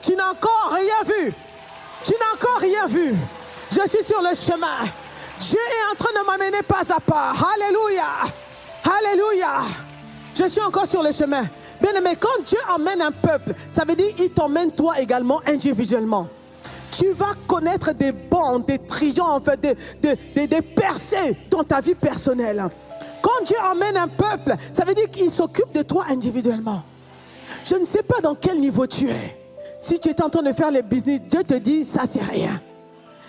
Tu n'as encore rien vu. Tu n'as encore rien vu. Je suis sur le chemin. Dieu est en train de m'amener pas à pas. Alléluia. Alléluia. Je suis encore sur le chemin. Bien aimé, quand Dieu emmène un peuple, ça veut dire qu'il t'emmène toi également individuellement. Tu vas connaître des bons, des triomphes, des percées dans ta vie personnelle. Quand Dieu emmène un peuple, ça veut dire qu'il s'occupe de toi individuellement. Je ne sais pas dans quel niveau tu es. Si tu es en train de faire les business, Dieu te dit, ça c'est rien.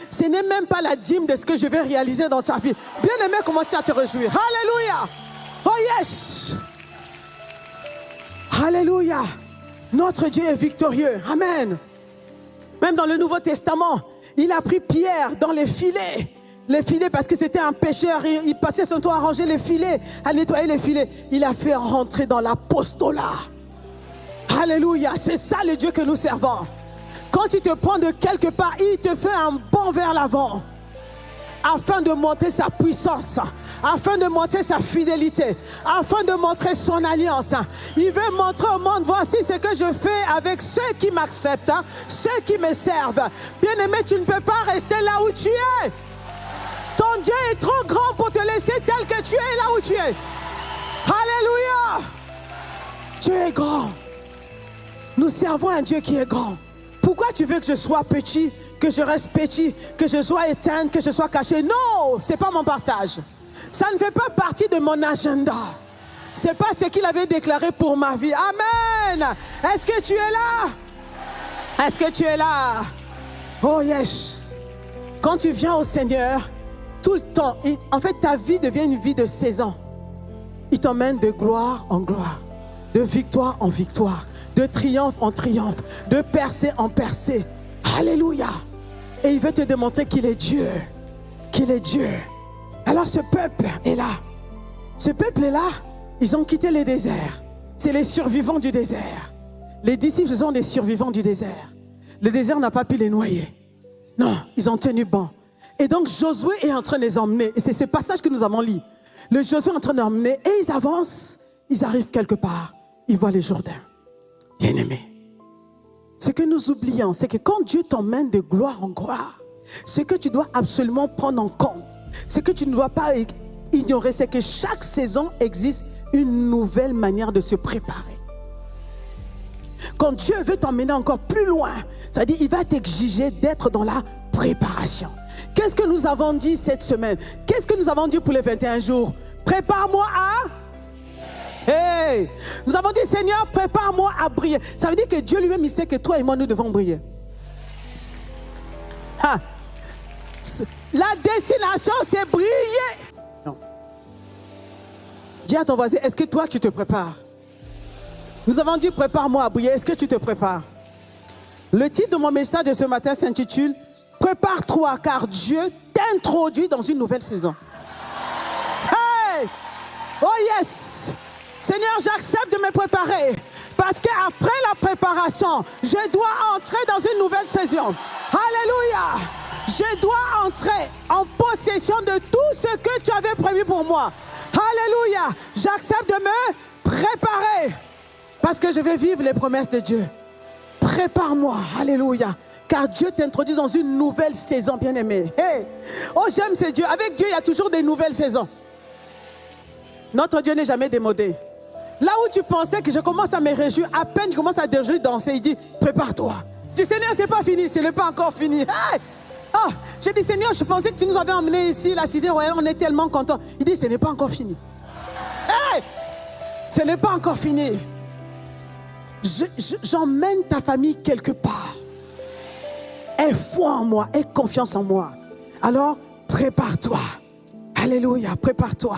Ce n'est même pas la dîme de ce que je vais réaliser dans ta vie. Bien aimé, commencez à te réjouir. Alléluia. Oh yes. Alléluia. Notre Dieu est victorieux. Amen. Même dans le Nouveau Testament, il a pris Pierre dans les filets. Les filets parce que c'était un pêcheur. Il passait son temps à ranger les filets, à nettoyer les filets. Il a fait rentrer dans l'apostolat. Alléluia. C'est ça le Dieu que nous servons. Quand il te prend de quelque part, il te fait un bond vers l'avant. Afin de montrer sa puissance, afin de montrer sa fidélité, afin de montrer son alliance. Il veut montrer au monde, voici ce que je fais avec ceux qui m'acceptent, ceux qui me servent. Bien-aimé, tu ne peux pas rester là où tu es. Ton Dieu est trop grand pour te laisser tel que tu es là où tu es. Alléluia. Dieu est grand. Nous servons un Dieu qui est grand. Pourquoi tu veux que je sois petit, que je reste petit, que je sois éteint, que je sois caché? Non, ce n'est pas mon partage. Ça ne fait pas partie de mon agenda. Ce n'est pas ce qu'il avait déclaré pour ma vie. Amen. Est-ce que tu es là? Est-ce que tu es là? Oh yes. Quand tu viens au Seigneur, tout le temps, en fait ta vie devient une vie de saison. Il t'emmène de gloire en gloire, de victoire en victoire, de triomphe en triomphe, de percée en percée. Alléluia. Et il veut te démontrer qu'il est Dieu. Qu'il est Dieu. Alors ce peuple est là. Ce peuple est là. Ils ont quitté le désert. C'est les survivants du désert. Les disciples sont des survivants du désert. Le désert n'a pas pu les noyer. Non, ils ont tenu bon. Et donc Josué est en train de les emmener. Et c'est ce passage que nous avons lu. Le Josué est en train d'emmener. Et ils avancent. Ils arrivent quelque part. Ils voient le Jourdain. Bien-aimé, ce que nous oublions, c'est que quand Dieu t'emmène de gloire en gloire, ce que tu dois absolument prendre en compte, ce que tu ne dois pas ignorer, c'est que chaque saison existe une nouvelle manière de se préparer. Quand Dieu veut t'emmener encore plus loin, c'est-à-dire qu'il va t'exiger d'être dans la préparation. Qu'est-ce que nous avons dit cette semaine? Qu'est-ce que nous avons dit pour les 21 jours? Prépare-moi à... Hey, nous avons dit, Seigneur, prépare-moi à briller. Ça veut dire que Dieu lui-même, il sait que toi et moi, nous devons briller. Ah. La destination, c'est briller. Non. Dis à ton voisin, est-ce que toi, tu te prépares? Nous avons dit, prépare-moi à briller. Est-ce que tu te prépares? Le titre de mon message de ce matin s'intitule, prépare-toi, car Dieu t'introduit dans une nouvelle saison. Hey! Oh yes! Seigneur, j'accepte de me préparer parce qu'après la préparation, je dois entrer dans une nouvelle saison. Alléluia. Je dois entrer en possession de tout ce que tu avais prévu pour moi. Alléluia. J'accepte de me préparer parce que je vais vivre les promesses de Dieu. Prépare-moi. Alléluia. Car Dieu t'introduit dans une nouvelle saison, bien-aimé. Hey. Oh, j'aime ce Dieu. Avec Dieu, il y a toujours des nouvelles saisons. Notre Dieu n'est jamais démodé. Là où tu pensais que je commence à me réjouir, à peine je commence à déjà danser, il dit, prépare-toi. Je dis, Seigneur, c'est pas fini, ce n'est pas encore fini. Hey! Oh, j'ai dit, Seigneur, je pensais que tu nous avais emmenés ici, la cité royale, on est tellement contents. Il dit, ce n'est pas encore fini. Hey! Ce n'est pas encore fini. J'emmène ta famille quelque part. Aie foi en moi, aie confiance en moi. Alors, prépare-toi. Alléluia, prépare-toi.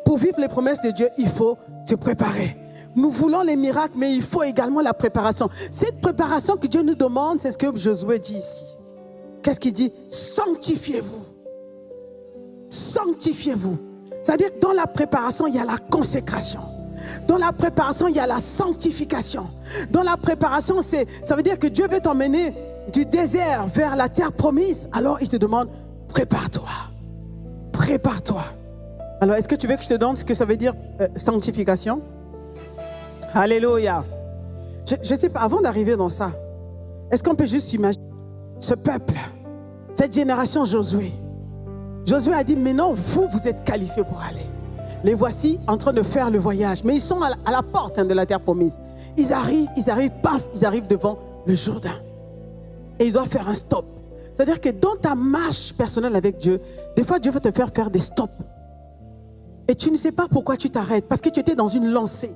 Pour vivre les promesses de Dieu, il faut se préparer. Nous voulons les miracles, mais il faut également la préparation. Cette préparation que Dieu nous demande, c'est ce que Josué dit ici. Qu'est-ce qu'il dit? Sanctifiez-vous. Sanctifiez-vous. C'est-à-dire que dans la préparation, il y a la consécration. Dans la préparation, il y a la sanctification. Dans la préparation, ça veut dire que Dieu veut t'emmener du désert vers la terre promise. Alors il te demande, prépare-toi. Prépare-toi. Alors, est-ce que tu veux que je te donne ce que ça veut dire sanctification? Alléluia. Je ne sais pas, avant d'arriver dans ça, Est-ce qu'on peut juste imaginer ce peuple, cette génération Josué? Josué a dit, mais non, vous êtes qualifiés pour aller. Les voici en train de faire le voyage. Mais ils sont à la porte de la terre promise. Ils arrivent, paf, ils arrivent devant le Jourdain. Et ils doivent faire un stop. C'est-à-dire que dans ta marche personnelle avec Dieu, des fois Dieu va te faire des stops. Et tu ne sais pas pourquoi tu t'arrêtes. Parce que tu étais dans une lancée.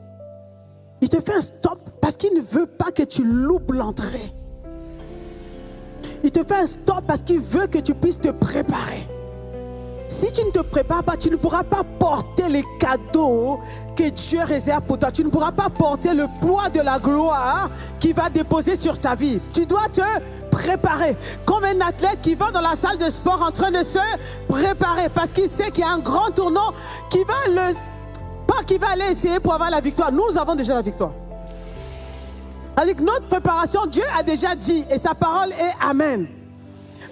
Il te fait un stop parce qu'il ne veut pas que tu loupes l'entrée. Il te fait un stop parce qu'il veut que tu puisses te préparer. Si tu ne te prépares pas, tu ne pourras pas porter les cadeaux que Dieu réserve pour toi. Tu ne pourras pas porter le poids de la gloire qu'il va déposer sur ta vie. Tu dois te préparer. Comme un athlète qui va dans la salle de sport en train de se préparer. Parce qu'il sait qu'il y a un grand tournant qui va aller essayer pour avoir la victoire. Nous avons déjà la victoire. C'est-à-dire que notre préparation, Dieu a déjà dit et sa parole est Amen.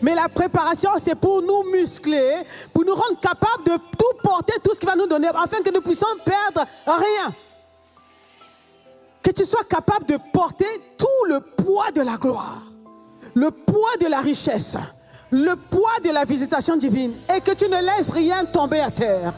Mais la préparation, c'est pour nous muscler, pour nous rendre capables de tout porter, tout ce qu'il va nous donner, afin que nous puissions perdre rien. Que tu sois capable de porter tout le poids de la gloire, le poids de la richesse, le poids de la visitation divine, et que tu ne laisses rien tomber à terre.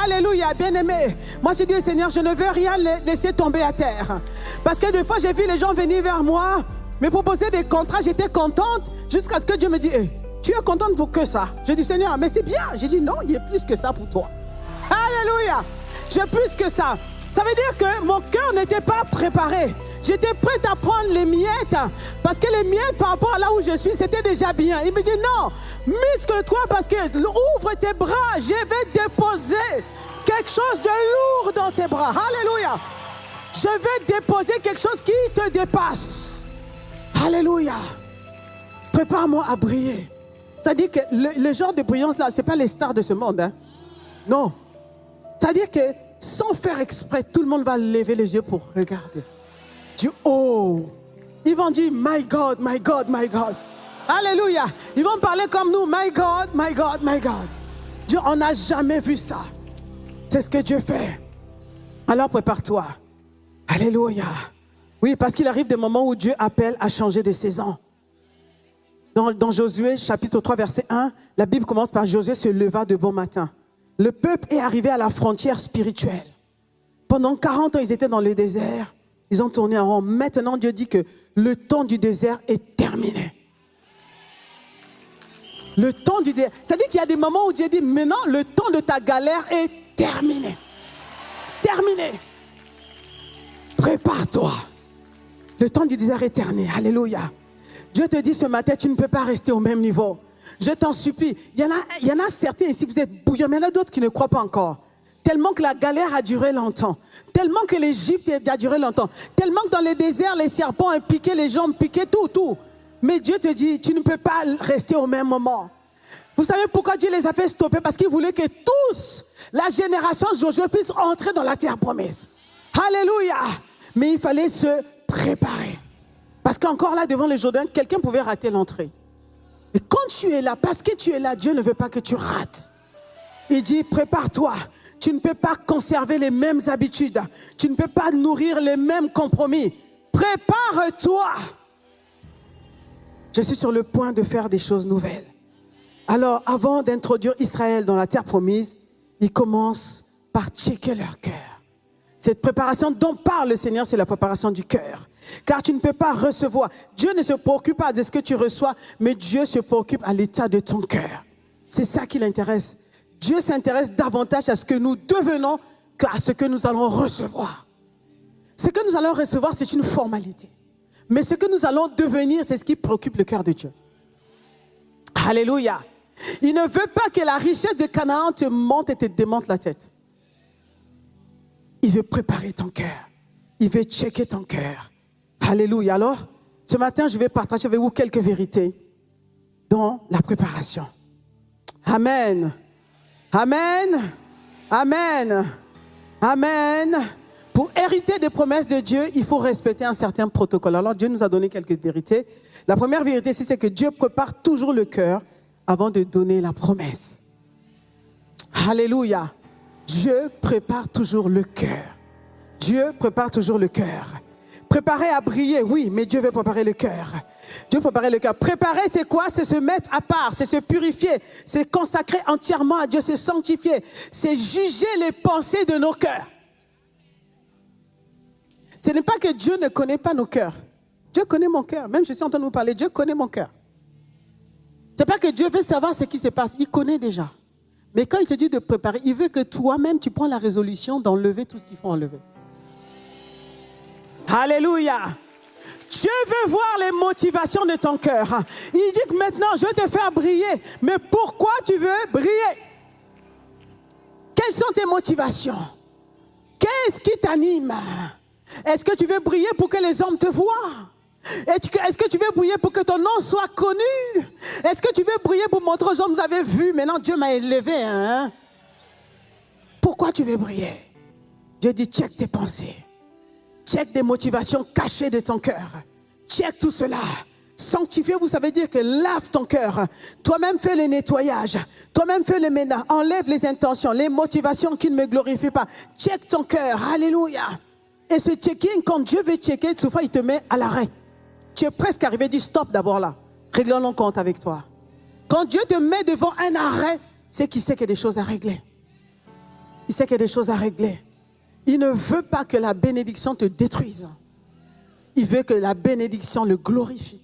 Alléluia, bien-aimé. Moi, j'ai dit au Seigneur, je ne veux rien laisser tomber à terre. Parce que des fois, j'ai vu les gens venir vers moi, me proposer des contrats, j'étais contente, jusqu'à ce que Dieu me dise, hey, tu es contente pour que ça? Je dis, Seigneur, mais c'est bien. J'ai dit, non, il y a plus que ça pour toi. Alléluia. J'ai plus que ça. Ça veut dire que mon cœur n'était pas préparé. J'étais prête à prendre les miettes. Parce que les miettes, par rapport à là où je suis, c'était déjà bien. Il me dit, non, muscle-toi parce que ouvre tes bras. Je vais déposer quelque chose de lourd dans tes bras. Alléluia. Je vais déposer quelque chose qui te dépasse. Alléluia. Prépare-moi à briller. C'est-à-dire que le genre de brillance là, ce n'est pas les stars de ce monde. Hein? Non. C'est-à-dire que sans faire exprès, tout le monde va lever les yeux pour regarder. Dieu, oh. Ils vont dire, my God, my God, my God. Alléluia. Ils vont parler comme nous, my God, my God, my God. Dieu, on n'a jamais vu ça. C'est ce que Dieu fait. Alors prépare-toi. Alléluia. Oui, parce qu'il arrive des moments où Dieu appelle à changer de saison. Dans Josué, chapitre 3, verset 1, la Bible commence par Josué se leva de bon matin. Le peuple est arrivé à la frontière spirituelle. Pendant 40 ans, ils étaient dans le désert. Ils ont tourné en rond. Maintenant, Dieu dit que le temps du désert est terminé. Le temps du désert. C'est-à-dire qu'il y a des moments où Dieu dit, maintenant, le temps de ta galère est terminé. Terminé. Prépare-toi. Le temps du désert est terminé. Alléluia. Dieu te dit ce matin, tu ne peux pas rester au même niveau. Je t'en supplie. Il y en a certains ici, vous êtes bouillants, mais il y en a d'autres qui ne croient pas encore. Tellement que la galère a duré longtemps. Tellement que l'Égypte a duré longtemps. Tellement que dans les déserts, les serpents ont piqué, les jambes piquaient, tout. Mais Dieu te dit, tu ne peux pas rester au même moment. Vous savez pourquoi Dieu les a fait stopper? Parce qu'il voulait que tous, la génération de Josué, puisse entrer dans la terre promise. Alléluia. Mais il fallait se préparer. Parce qu'encore là, devant le Jourdain, quelqu'un pouvait rater l'entrée. Et quand tu es là, parce que tu es là, Dieu ne veut pas que tu rates. Il dit, prépare-toi. Tu ne peux pas conserver les mêmes habitudes. Tu ne peux pas nourrir les mêmes compromis. Prépare-toi. Je suis sur le point de faire des choses nouvelles. Alors, avant d'introduire Israël dans la terre promise, il commence par checker leur cœur. Cette préparation dont parle le Seigneur, c'est la préparation du cœur. Car tu ne peux pas recevoir. Dieu ne se préoccupe pas de ce que tu reçois, mais Dieu se préoccupe à l'état de ton cœur. C'est ça qui l'intéresse. Dieu s'intéresse davantage à ce que nous devenons qu'à ce que nous allons recevoir. Ce que nous allons recevoir, c'est une formalité. Mais ce que nous allons devenir, c'est ce qui préoccupe le cœur de Dieu. Alléluia. Il ne veut pas que la richesse de Canaan te monte et te démonte la tête. Il veut préparer ton cœur. Il veut checker ton cœur. Alléluia. Alors, ce matin, je vais partager avec vous quelques vérités dans la préparation. Amen. Amen. Amen. Amen. Pour hériter des promesses de Dieu, il faut respecter un certain protocole. Alors, Dieu nous a donné quelques vérités. La première vérité, c'est que Dieu prépare toujours le cœur avant de donner la promesse. Alléluia. Dieu prépare toujours le cœur. Dieu prépare toujours le cœur. Préparer à briller, oui, mais Dieu veut préparer le cœur. Dieu préparait le cœur. Préparer, c'est quoi? C'est se mettre à part, c'est se purifier, c'est consacrer entièrement à Dieu, c'est sanctifier, c'est juger les pensées de nos cœurs. Ce n'est pas que Dieu ne connaît pas nos cœurs. Dieu connaît mon cœur. Même je suis en train de vous parler, Dieu connaît mon cœur. Ce n'est pas que Dieu veut savoir ce qui se passe, il connaît déjà. Mais quand il te dit de préparer, il veut que toi-même, tu prends la résolution d'enlever tout ce qu'il faut enlever. Alléluia. Dieu veut voir les motivations de ton cœur. Il dit que maintenant, je vais te faire briller. Mais pourquoi tu veux briller? Quelles sont tes motivations? Qu'est-ce qui t'anime? Est-ce que tu veux briller pour que les hommes te voient? Est-ce que tu veux briller pour que ton nom soit connu? Est-ce que tu veux briller pour montrer aux hommes, vous avez vu, maintenant Dieu m'a élevé. Hein? Pourquoi tu veux briller? Dieu dit, check tes pensées. Check des motivations cachées de ton cœur. Check tout cela. Sanctifier, vous savez dire que lave ton cœur. Toi-même fais le nettoyage. Toi-même fais le ménage. Enlève les intentions, les motivations qui ne me glorifient pas. Check ton cœur. Alléluia. Et ce checking, quand Dieu veut checker, souvent il te met à l'arrêt. Tu es presque arrivé, dis stop d'abord là. Réglons nos comptes avec toi. Quand Dieu te met devant un arrêt, c'est qu'il sait qu'il y a des choses à régler. Il sait qu'il y a des choses à régler. Il ne veut pas que la bénédiction te détruise. Il veut que la bénédiction le glorifie.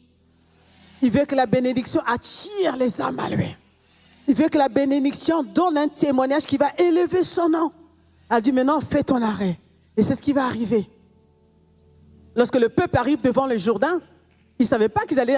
Il veut que la bénédiction attire les âmes à lui. Il veut que la bénédiction donne un témoignage qui va élever son nom. Elle dit maintenant fais ton arrêt. Et c'est ce qui va arriver. Lorsque le peuple arrive devant le Jourdain, ils ne savaient pas qu'ils allaient